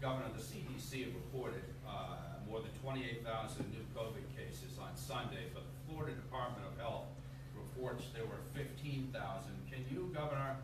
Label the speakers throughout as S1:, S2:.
S1: Governor, the CDC have reported more than 28,000 new COVID cases on Sunday, but the Florida Department of Health reports there were 15,000. Can you, Governor,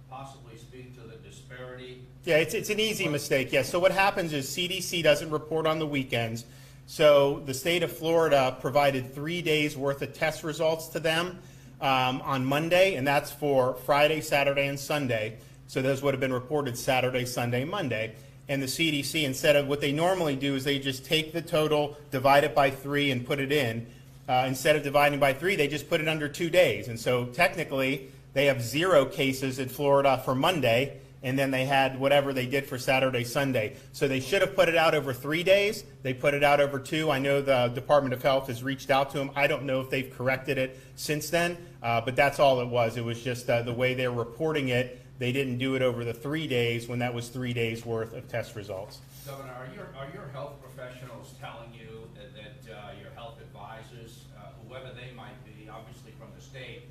S1: possibly speak to the disparity?
S2: Yeah, it's an easy mistake. Yeah. So what happens is CDC doesn't report on the weekends. So the state of Florida provided 3 days worth of test results to them on Monday, and that's for Friday, Saturday, and Sunday. So those would have been reported Saturday, Sunday, Monday. And the CDC, instead of what they normally do, is they just take the total, divide it by 3, and put it in. Instead of dividing by 3, they just put it under 2 days. And so technically, they have 0 cases in Florida for Monday, and then they had whatever they did for Saturday, Sunday. So they should have put it out over 3 days. They put it out over 2. I know the Department of Health has reached out to them. I don't know if they've corrected it since then, but that's all it was. It was just the way they're reporting it. They didn't do it over the 3 days when that was 3 days worth of test results.
S1: Governor, are your health professionals telling you that your health advisors, whoever they might be, obviously from the state,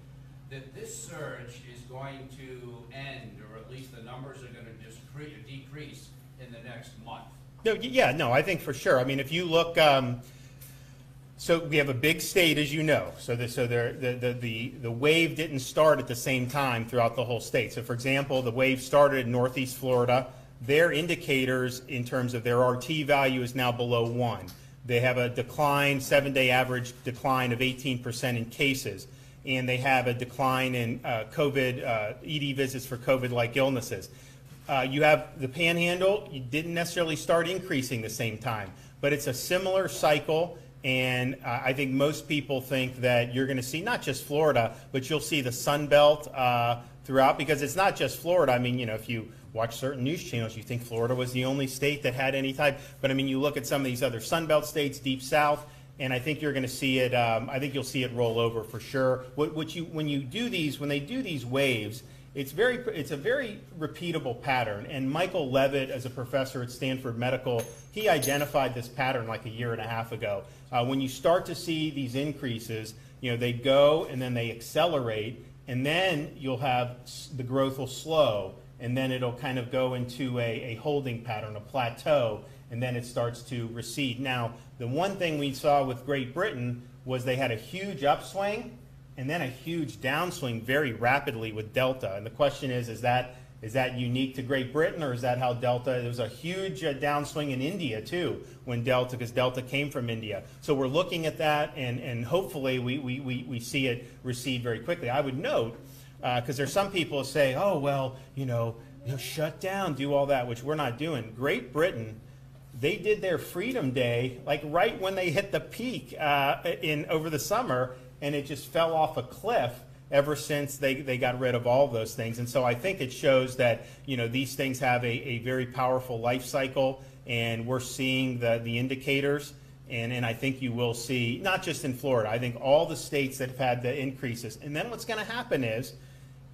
S1: that this surge is going to end, or at least the numbers are going to decrease in the next month?
S2: No, yeah, no, I think for sure. I mean, if you look, so we have a big state, as you know. So the wave didn't start at the same time throughout the whole state. So, for example, the wave started in Northeast Florida. Their indicators in terms of their RT value is now below 1. They have a decline, 7-day average decline of 18% in cases. And they have a decline in COVID, ED visits for COVID-like illnesses. You have the Panhandle. You didn't necessarily start increasing the same time, but it's a similar cycle. And I think most people think that you're going to see not just Florida, but you'll see the Sun Belt throughout, because it's not just Florida. I mean, you know, if you watch certain news channels, you think Florida was the only state that had any type. But I mean, you look at some of these other Sun Belt states, deep south, and I think you're going to see it. I think you'll see it roll over for sure. When they do these waves, it's a very repeatable pattern. And Michael Levitt, as a professor at Stanford Medical, he identified this pattern like a year and a half ago. When you start to see these increases, you know, they go and then they accelerate, and then you'll have the growth will slow, and then it'll kind of go into a holding pattern, a plateau, and then it starts to recede. Now, the one thing we saw with Great Britain was they had a huge upswing and then a huge downswing very rapidly with Delta. And the question is that unique to Great Britain, or is that how Delta? There was a huge downswing in India too because Delta came from India. So we're looking at that, and hopefully we see it recede very quickly. I would note, because there's some people who say, oh, well, you know, shut down, do all that, which we're not doing. Great Britain, they did their Freedom Day like right when they hit the peak over the summer, and it just fell off a cliff ever since they got rid of all of those things. And so I think it shows that, you know, these things have a very powerful life cycle, and we're seeing the indicators. And I think you will see, not just in Florida, I think all the states that have had the increases. And then what's going to happen is,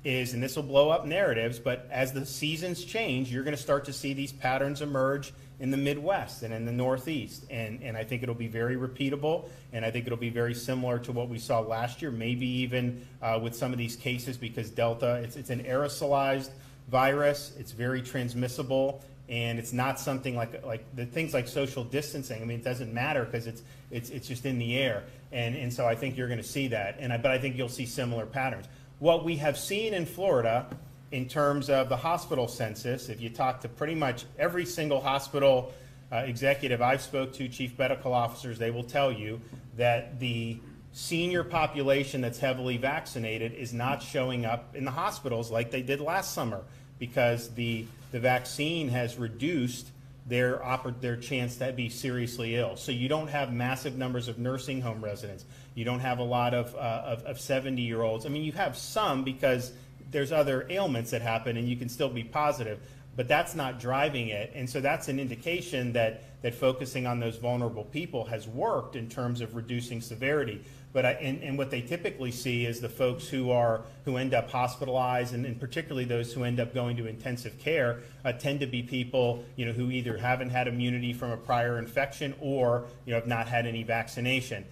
S2: and this will blow up narratives, but as the seasons change, you're going to start to see these patterns emerge in the Midwest and in the Northeast. And I think it'll be very repeatable, and I think it'll be very similar to what we saw last year, maybe even with some of these cases, because Delta, it's an aerosolized virus, it's very transmissible, and it's not something like the things like social distancing. I mean, it doesn't matter because it's just in the air. And so I think you're going to see that. But I think you'll see similar patterns. What we have seen in Florida in terms of the hospital census, if you talk to pretty much every single hospital executive I've spoke to, chief medical officers, they will tell you that the senior population that's heavily vaccinated is not showing up in the hospitals like they did last summer, because the vaccine has reduced their chance to be seriously ill. So you don't have massive numbers of nursing home residents. You don't have a lot of 70-year-olds. I mean, you have some because there's other ailments that happen and you can still be positive, but that's not driving it. And so that's an indication that focusing on those vulnerable people has worked in terms of reducing severity. But and what they typically see is the folks who end up hospitalized, and particularly those who end up going to intensive care, tend to be people, you know, who either haven't had immunity from a prior infection or, you know, have not had any vaccination.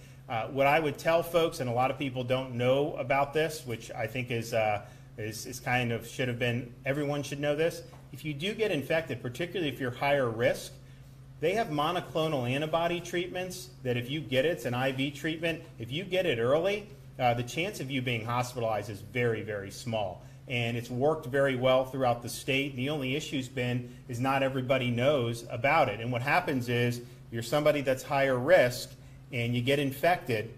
S2: What I would tell folks, and a lot of people don't know about this, which I think is kind of should have been, everyone should know this, if you do get infected, particularly if you're higher risk, they have monoclonal antibody treatments that if you get it, it's an IV treatment. If you get it early, the chance of you being hospitalized is very, very small. And it's worked very well throughout the state. The only issue's been is not everybody knows about it. And what happens is you're somebody that's higher risk and you get infected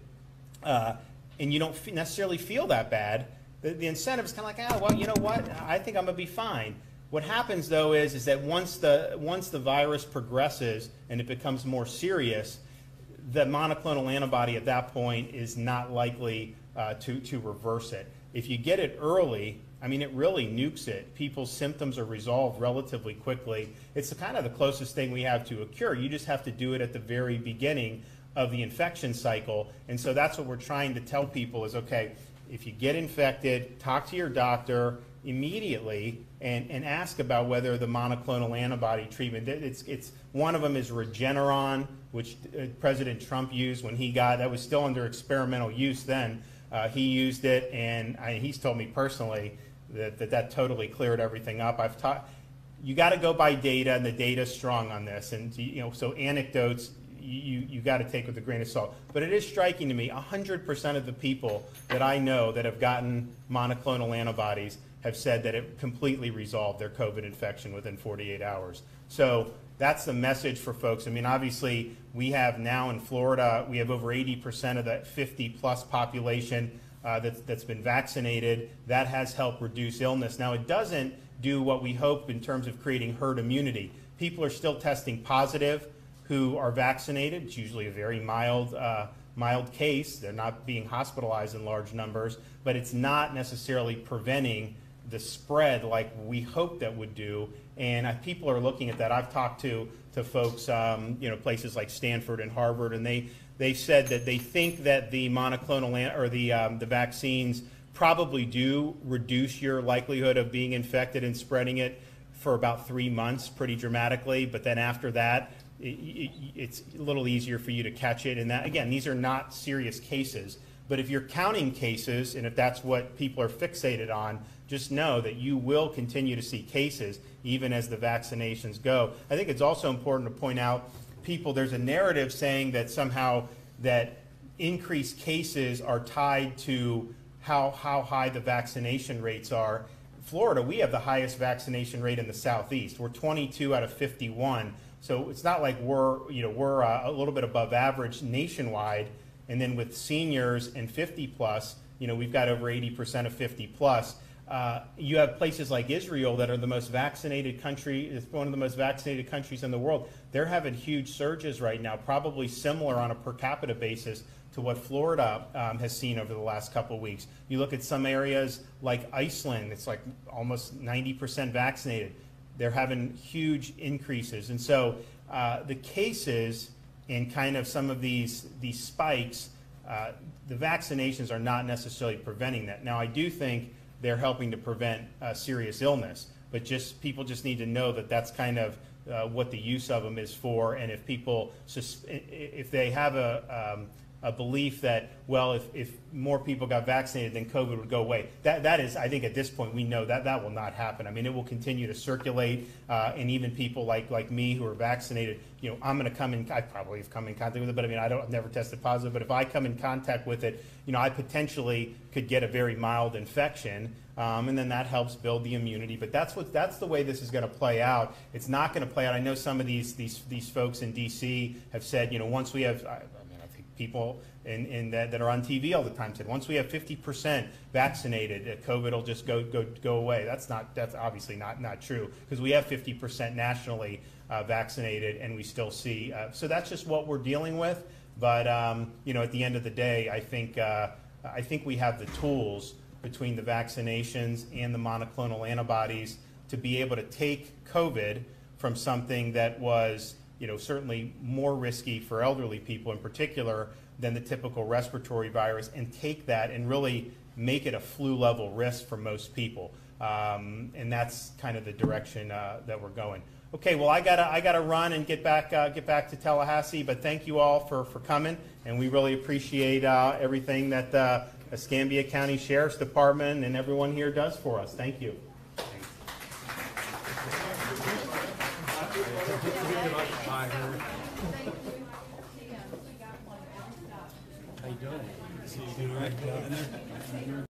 S2: and you don't necessarily feel that bad. The incentive is kind of like, oh, well, you know what? I think I'm going to be fine. What happens, though, is that once the virus progresses and it becomes more serious, the monoclonal antibody at that point is not likely to reverse it. If you get it early, I mean, it really nukes it. People's symptoms are resolved relatively quickly. It's kind of the closest thing we have to a cure. You just have to do it at the very beginning of the infection cycle. And so that's what we're trying to tell people is, okay, if you get infected, talk to your doctor immediately and ask about whether the monoclonal antibody treatment, it's one of them is Regeneron, which President Trump used when he got, that was still under experimental use then. He used it, and he's told me personally that totally cleared everything up. I've taught, you got to go by data, and the data's strong on this, and so anecdotes you got to take with a grain of salt. But it is striking to me, 100% of the people that I know that have gotten monoclonal antibodies have said that it completely resolved their COVID infection within 48 hours. So that's the message for folks. I mean, obviously, we have now in Florida, we have over 80% of the 50-plus population that's been vaccinated. That has helped reduce illness. Now, it doesn't do what we hope in terms of creating herd immunity. People are still testing positive who are vaccinated. It's usually a very mild case. They're not being hospitalized in large numbers, but it's not necessarily preventing the spread like we hope that would do. And people are looking at that. I've talked to folks, places like Stanford and Harvard, and they said that they think that the monoclonal or the vaccines probably do reduce your likelihood of being infected and spreading it for about 3 months pretty dramatically. But then after that, it's a little easier for you to catch it. And that, again, these are not serious cases. But if you're counting cases, and if that's what people are fixated on, just know that you will continue to see cases even as the vaccinations go. I think it's also important to point out, there's a narrative saying that somehow that increased cases are tied to how high the vaccination rates are. Florida, we have the highest vaccination rate in the Southeast. We're 22 out of 51. So it's not like we're a little bit above average nationwide. And then with seniors and 50 plus, we've got over 80% of 50 plus. You have places like Israel that are the most vaccinated country. It's one of the most vaccinated countries in the world. They're having huge surges right now, probably similar on a per capita basis to what Florida has seen over the last couple of weeks. You look at some areas like Iceland, it's like almost 90% vaccinated. They're having huge increases. And so the cases and kind of some of these spikes, the vaccinations are not necessarily preventing that. Now, I do think they're helping to prevent serious illness, but people just need to know that that's kind of what the use of them is for. And if they have a belief that, well, if more people got vaccinated, then COVID would go away. That is, I think at this point, we know that will not happen. I mean, it will continue to circulate, and even people like me who are vaccinated, I'm going to come in, I probably have come in contact with it, but I mean, I've never tested positive, but if I come in contact with it, I potentially could get a very mild infection, and then that helps build the immunity. But that's the way this is going to play out. It's not going to play out. I know some of these folks in D.C. have said, once we have, people that are on TV all the time said, once we have 50% vaccinated, COVID will just go away. That's obviously not true, because we have 50% nationally vaccinated, and we still see. So that's just what we're dealing with. But at the end of the day, I think we have the tools between the vaccinations and the monoclonal antibodies to be able to take COVID from something that was certainly more risky for elderly people in particular than the typical respiratory virus, and take that and really make it a flu-level risk for most people. And that's kind of the direction that we're going. Okay, well, I gotta run and get back to Tallahassee, but thank you all for coming, and we really appreciate everything that Escambia County Sheriff's Department and everyone here does for us. Thank you. Thanks.
S3: Hi, Herb. How you doing? See you doing right.